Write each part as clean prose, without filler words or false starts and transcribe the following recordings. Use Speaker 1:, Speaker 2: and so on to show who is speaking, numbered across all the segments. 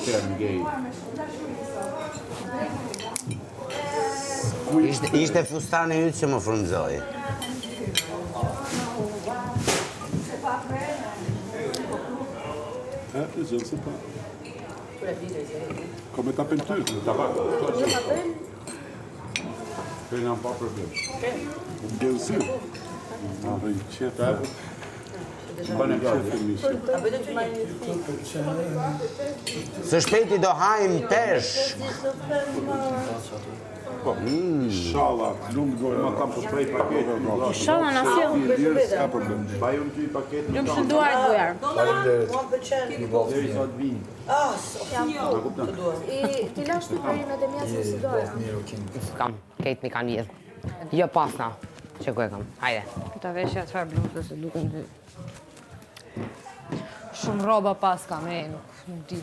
Speaker 1: term gay.
Speaker 2: Ishte fustani ytë që më frymëzoi.
Speaker 1: Je ne sais pas. Come ta peinture? Je n'ai pas problème. Bien sûr.
Speaker 2: Së shpejti do hajmë pesh.
Speaker 1: Inshallah, lungë gojë, ma kam për 3 pakete.
Speaker 3: Inshallah na sjell.
Speaker 1: S'ka problem. Bajëm 2 pakete.
Speaker 3: Lëmë shënduar bujar. Ti lash të perimet e mjasë së doja.
Speaker 4: Kam, Kate mi kanë vjedhë. Jo pasna, që ku e kam, hajde.
Speaker 3: Ta veshja të farë bluzë se duken dy. Shumë roba pas kam, nuk di.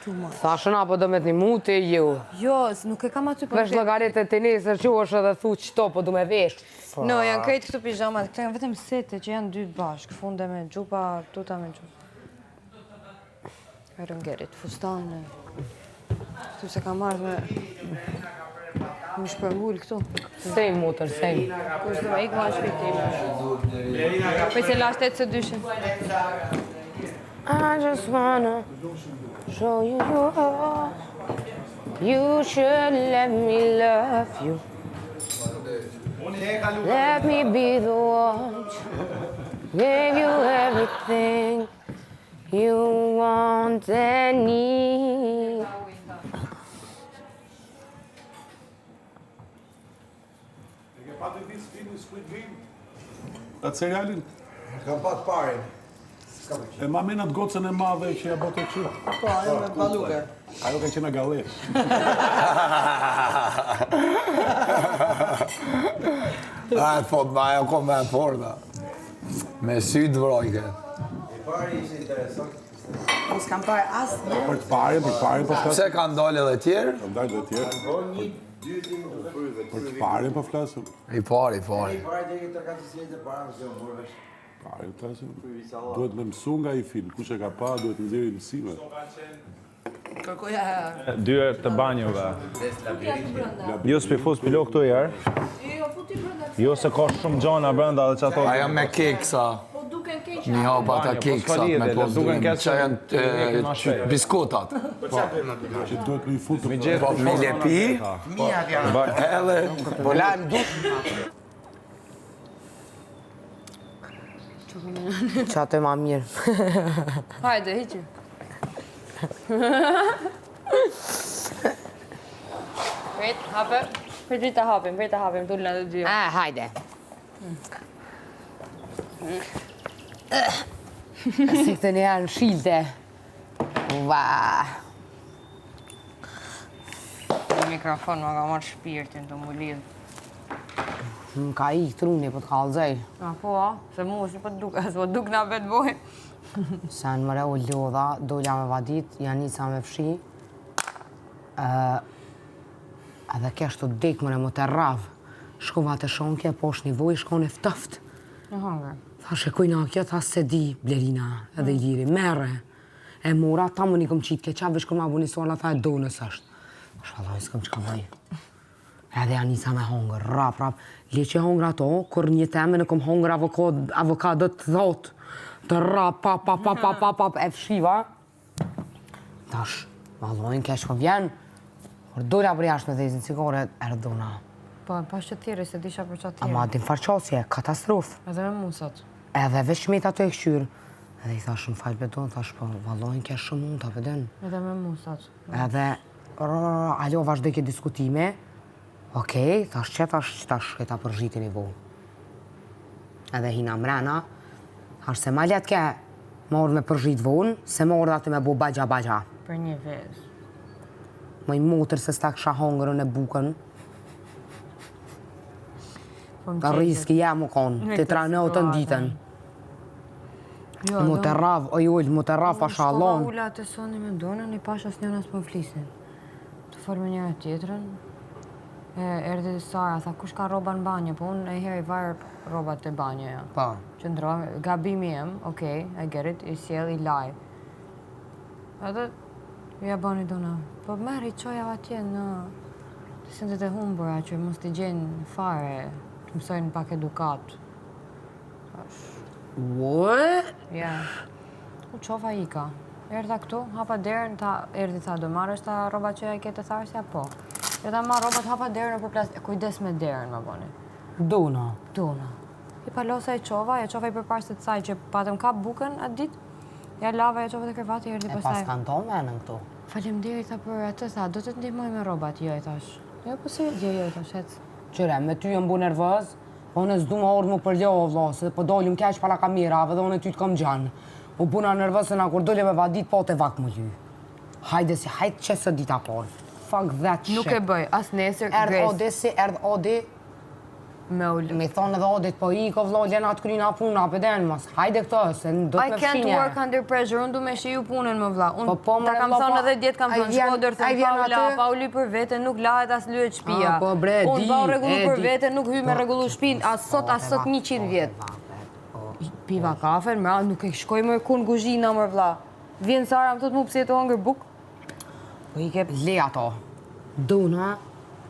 Speaker 4: Thashën apo do me të një muti ju.
Speaker 3: Jo, nuk e kam aty për
Speaker 4: Vesh llogarit e tenisër që është edhe thu qëto, po du me vesh.
Speaker 3: No, janë krejt këtu pijamat, këta janë vetëm sete që janë dy bashkë, funde me gjupa, tuta me gjupa. Rëngerit, fustanë. Këtu se kam marrë me shpërngull këtu.
Speaker 4: Sejmë mutër, sejmë.
Speaker 3: Kush do ikë ma shpitime. Për se lasht 8 së dyshin.
Speaker 4: I just wanna show you you are. You should let me love you. Let me be the one to give you everything you want and need.
Speaker 1: Atë serialin?
Speaker 5: Kam pat parin.
Speaker 1: E ma menat gocën e madhe që ja bote që?
Speaker 5: Po, ajo me paluke.
Speaker 1: Ajo ka qenë gallesh.
Speaker 5: A e thot, ma ajo kom me forta. Me sy të vrojke.
Speaker 6: Pari ishte interesant.
Speaker 7: Po s'kam parë asë një.
Speaker 1: Për të parin po flasëm.
Speaker 5: Pse kanë dalë edhe tjerë?
Speaker 1: Kanë dalë edhe tjerë. Për të parin po flasëm.
Speaker 5: I pari.
Speaker 6: Pari deri të ka të sjellë para se u morë vesh.
Speaker 1: Parin flasëm. Duhet me mësu nga i film. Kush e ka pa, duhet në nxjerrë mësime.
Speaker 7: Kërkoja...
Speaker 8: Dyert të banjove. Jo s'pifus pilo këtu jarë. Jo se ka shumë gjana brenda dhe që ato...
Speaker 5: Ajo me keksa. Një hapa ta keksat me posdrim. Që janë biskotat.
Speaker 1: Që duhet me i futë.
Speaker 5: Po me lepi. Edhe...
Speaker 2: Po lajmë duk.
Speaker 4: Që ato e ma mirë.
Speaker 3: Hajde, hiqi. Prit, hape. Prit të hapim, tullë në të dy.
Speaker 4: Hajde. Si këtë një janë shilte. Va.
Speaker 3: Mikrofon ma ka marrë shpirtin të mu lidhë.
Speaker 4: Më ka i truni, po të kalëzaj.
Speaker 3: A po, se mu është një po duk, as po duk na vetë boj.
Speaker 4: Sen mëre u lodha, dolla me vadit, janë njësa me fshi. Edhe kesh të dek mëre më të rravë. Shkova të shonkje, posh një voj, shkone ftëft.
Speaker 3: Në hangër.
Speaker 4: Tha shekojna kjo, tha se di, Blerina, edhe i liri, mere. E mora, ta më një këm qitë, ke qave shkëm abu një sola, tha e do nësë është. Shalloj, s'këm qka vaj. Edhe janë njësa me hongër, rap. Le që hongër ato, kur një teme në këm hongër avokadot të dhot, të rap, pap, e fshiva. Tash, valojnë, kesh këm vjen, kur dolla për jashtë me dhezin cigare, erdona.
Speaker 3: Po, pas që tjeri, se disha për që tjeri.
Speaker 4: Ama din farqasje, katastrof.
Speaker 3: Edhe me musat.
Speaker 4: Edhe veç shmet ato e këshyrë. Edhe i thash në falë beton, thash po, valojnë, kesh shumë mund të apëden.
Speaker 3: Edhe me musat.
Speaker 4: Edhe, alo, vazhdoj ke diskutime. Okej, thash që tash këta përgjitin i vo. Edhe hina mrena, thash se ma let ke morë me përgjit vonë, se morë atë me bo bagja.
Speaker 3: Për një vezë.
Speaker 4: Më i motër se s'ta kësha hongërën e bukën. Ta riski jam u konë, të tranotën ditën. Mu të rravë, ojoj, mu të rravë pasha allon.
Speaker 3: Shkova ulla të soni me donën, i pash as njën as më flisin. Të formë njëra tjetërën. Erdi Sara, tha, kush ka roba në banjë, po unë e herë i varë robat të banjëja.
Speaker 4: Pa.
Speaker 3: Qëndrojmë, gabimi jem, okej, I get it, I sjell, I laj. Edhe, ja bani dona. Po merri qoja atje në të sendet e humbura që mos t'i gjenë fare, të mësojnë pak edukat.
Speaker 4: What?
Speaker 3: Ja. U qova ika. Erdha këtu, hapa derën, erdi tha, do marrësh ta roba që e kete tharsja? Po. Erdha marrë robat, hapa derën për plas, kujdes me derën, ma boni.
Speaker 4: Dona.
Speaker 3: I palosa e qova i përparë se të saj që patëm kap bukën atë ditë, ja lava e qova të krevati, erdi
Speaker 4: E pas
Speaker 3: pastaj.
Speaker 4: kanë tonë menën këtu.
Speaker 3: Faleminderit tha për atë, tha, do të të ndihmoj me robat, jo, i thash. Jo, po si, jo, i thash, ec.
Speaker 4: Qyre, me ty jëm bu nervëz, po në s'du ma orë më përgjohë, vla, se po dolim keq pala kamerave dhe unë ty t'kom gjanë. U buna nervëz se na kur dole me vadit, po të vak më jy. Hajde si, hajde që së dita por. Fuck that shit.
Speaker 3: Nuk e bëj, as nesër,
Speaker 4: Erdh Odi si, erdh Odi,
Speaker 3: me ullë.
Speaker 4: mi thonë edhe Odit, po i ko vlo, lena të kryna puna, pëden mos. Hajde këto, se do
Speaker 3: I
Speaker 4: të me
Speaker 3: can't
Speaker 4: fshinje.
Speaker 3: work under pressure, unë du me shiju punën më vla. Unë
Speaker 4: Po,
Speaker 3: ta kam thonë edhe djetë kam thonë, shkodër,
Speaker 4: ai
Speaker 3: thënë
Speaker 4: vjen
Speaker 3: Paula,
Speaker 4: aty?
Speaker 3: Pauli për vete, nuk lahet as lyet shtëpia.
Speaker 4: Po, bre,
Speaker 3: Unë vau regullu
Speaker 4: e
Speaker 3: për
Speaker 4: di.
Speaker 3: vete, nuk hy me regullu shtëpinë, as sot 100 vjetë. Piva kafen, mra, nuk e shkoj më kun kuzhina më vla. Vjen Sara, më thot mu pse të hongër buk.
Speaker 4: Po i ke le ato. Dona,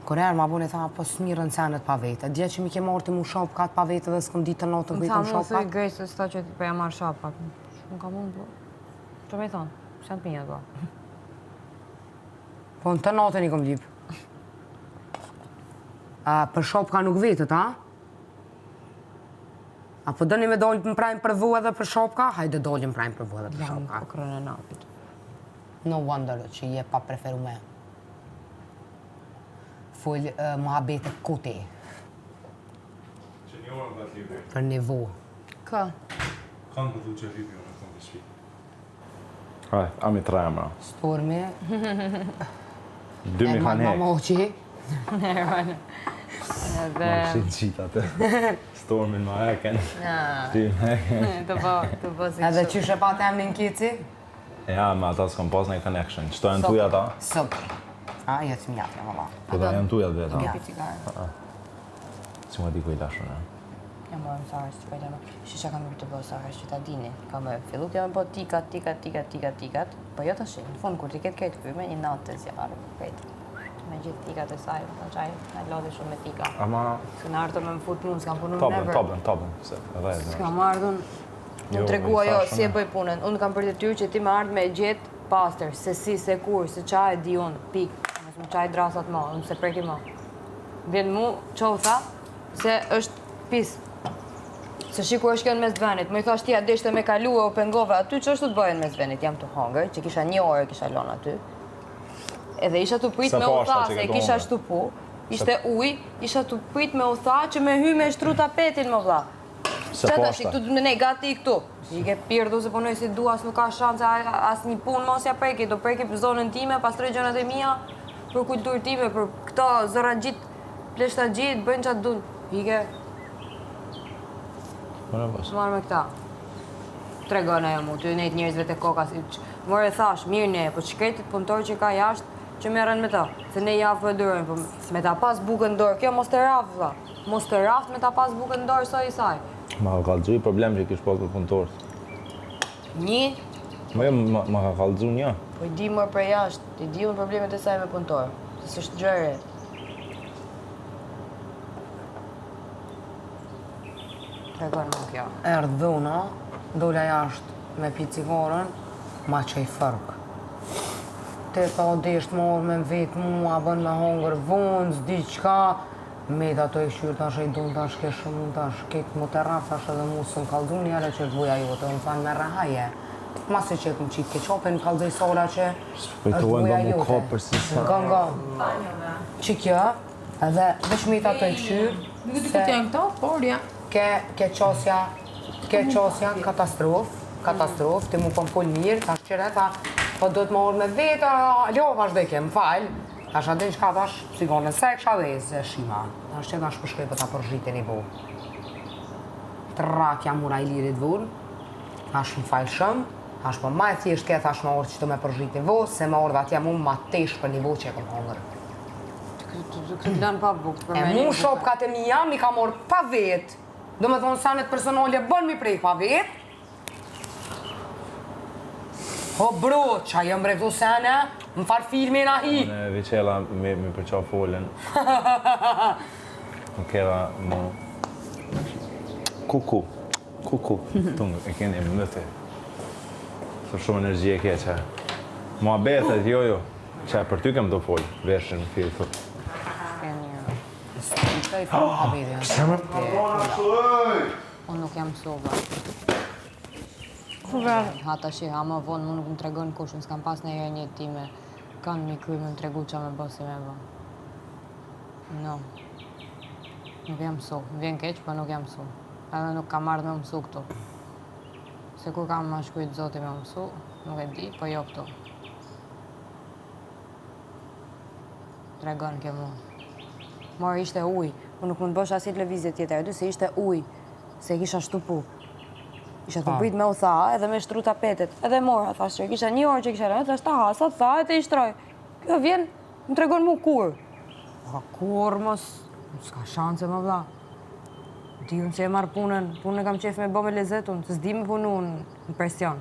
Speaker 4: kur erë ma bune tha, po s'mirën senet pa vete. Dje që mi ke marrë ti mu shop katë pa vete dhe s'kom ditë të notën
Speaker 3: Më
Speaker 4: kujtë
Speaker 3: tha
Speaker 4: mu
Speaker 3: mu
Speaker 4: shop
Speaker 3: thuj
Speaker 4: katë.
Speaker 3: Grace, se s'ta që për ja marrë shop pak. Nuk ka mund, po. Që me i thonë, shanë të minjat, po.
Speaker 4: Po në të notën i kom ljip. Për shop ka nuk vetët, a? Apo dëni me dollë më prajmë për vu edhe për shop ka? Hajde dollë më prajmë për vu edhe për shop ka.
Speaker 3: Po kërën e napit.
Speaker 4: No wonder që je pa preferu me. Full muhabete kote.
Speaker 8: Që një orë nga të libri.
Speaker 4: Për nivo.
Speaker 3: Ka?
Speaker 8: Kanë këtu që libri unë këmë të shpi. Haj, ami të rajma.
Speaker 4: Stormi.
Speaker 8: 2000 kanë hek.
Speaker 4: Moqi.
Speaker 3: Edhe...
Speaker 8: Shqit qita të. Stormin ma heken.
Speaker 3: Ja,
Speaker 8: Ty me heken.
Speaker 3: të po si
Speaker 4: Edhe
Speaker 3: kështu.
Speaker 4: që shë pa temnin kici?
Speaker 8: Ja, me ata s'kom pas një connection. Qëto janë tuja ta?
Speaker 4: Sëp. A, jetë mjatë, ja, valla.
Speaker 8: Po ta janë tuja të veta.
Speaker 3: Jepi cigarë.
Speaker 8: Si ma di ku i tashun, e?
Speaker 3: Ja morëm Sarës që pajtama. Shisha kam bërë të bëhë Sarës që ta dini. Ka me fillu t'ja me po tikat. Po jo të shi, në fund kur t'i ketë këtë kryme, një natë të zjarë. Me gjithë tikat e saj, në qaj, në lodhe shumë me tika.
Speaker 8: Ama...
Speaker 3: Se në ardhur me më fut punë, s'kam punu
Speaker 8: Tabën,
Speaker 3: never.
Speaker 8: tabën. Se, edhe e
Speaker 3: S'kam ardhur,
Speaker 8: Jo,
Speaker 3: në tregua
Speaker 8: me i
Speaker 3: jo,
Speaker 8: thashën,
Speaker 3: si e bëj punën. Unë kam për detyrë që ti më ardhë me gjetë pastër, se si, se kur, se qaj e di unë, pik. Mos më qaj drasat ma, unë se preki ma. Vjen mu, qohë tha, se është pis. Se shikur është kjo në mes venit, më i thash ti a deshte me kalua o pengove aty, që është të bëjnë mes venit, jam të hongër, që kisha 1 orë kisha lonë aty. Edhe isha të prit
Speaker 8: Se
Speaker 3: me
Speaker 8: po
Speaker 3: u
Speaker 8: ashta
Speaker 3: tha,
Speaker 8: që
Speaker 3: se
Speaker 8: ke
Speaker 3: kisha
Speaker 8: hongër.
Speaker 3: shtupu, ishte uj, isha të prit me u tha që me hy me shtru tapetin më vlla.
Speaker 8: Se
Speaker 3: Qa
Speaker 8: po
Speaker 3: tash,
Speaker 8: ashta.
Speaker 3: këtu me ne gati këtu. I ke pirdu se punoj si du, as nuk ka shanse, as një punë mos ja preki, do preki për zonën time, pastroj gjënat e mia, për kulturë time, për këto zëra gjitë, pleshta gjitë, bëjnë qatë dun. I ke,
Speaker 8: Mëre pas.
Speaker 3: marrë me këta. Tregon ajo mu, ty nejtë njerëzve të koka, more thash, mirë ne, po shkretit punëtor që ka jashtë, që merren me ta, se ne javë për durojnë, po me ta pas bukën dorë, kjo mos të rafë, vlla. Mos të rafë me ta pas bukën dorë soj i saj.
Speaker 8: Ma ka kalëgju i problem që kish pas për punëtorët.
Speaker 3: Një,
Speaker 8: Ma jo, ma ka kalëgju një.
Speaker 3: po i di mërë për jashtë, i di unë problemet e saj me punëtor, se s'është gjëre. Tregon më kjo.
Speaker 4: Erdhë dhuna, dola jashtë me pi cigarën, ma që i fërk. Te ta odesht morë me vetë mua, bën me hongër vonë, s'di qka. Me da to e shqyrë tash e i donë tash ke shumë tash, ketë më të rafë tash edhe mu së më kaldu një ale që të buja jote, më thanë me rahaje. Masi që këmë qitë ke qope, në kaldzej sola që është buja
Speaker 8: mu
Speaker 4: jote.
Speaker 8: kopër si sa.
Speaker 4: Nga. Që kjo, edhe veç me ta to e këshyrë,
Speaker 7: Nuk e di këtë janë këto, por ja.
Speaker 4: ke qosja katastrofë, ti mu pëm pull mirë, tash qire ta, po do të më orë me veta, jo, vazhdoj ke, më falj, tash adin qka tash, sigonën se kësha dhe se shima, tash që tash përshkoj për ta përshritin i bu. Trak jam ura i lirit vull, tash më falj shumë, tash po ma e thjesht ke tash më orë që të me përshritin vu, se më orë dhe atja mu ma tesh për nivo që e kom hongër.
Speaker 3: Këtë lanë pa bukë për
Speaker 4: E
Speaker 3: me
Speaker 4: mu shopkat e mi jam i ka morë pa vetë. Do me thonë sanet personale bën mi prej pa vetë. O bro, qa jam brektu sene, më farë filmin a hi.
Speaker 8: Në Vicella me përqa folën. Më kera më... Kuku. Tungë, e keni më mëte. Së shumë energji e ke që. Mua betet, jo. Që për ty kem do folë, veshën në filë të.
Speaker 3: Unë nuk jam soba. Hata shi ha më vonë, më nuk më tregon kush, më s'kam pas në një time. Kanë mi kuj më tregu qa me bësi me bë. No. Nuk jam so. Më vjen keq, për nuk jam so. Edhe nuk kam ardhë me mësu këtu. Se ku kam ma shkujt zoti me mësu, nuk e di, po jo këtu. Tregon ke mu. Morë ishte uj. Unë nuk mund bësh asit lëvizje tjetër, edhe se ishte uj. Se kisha shtupu. Isha të prit me u tha, edhe me shtru tapetet. Edhe mora, thash që kisha 1 orë që kisha rënë, thash ta hasa, tha, e të i shtroj. Kjo vjen, më tregon mu kur. Pa kur, mos, s'ka shanse më vla. Di unë që e marrë punën, punën e kam qef me bë me lezet unë, se s'di me punu në presion.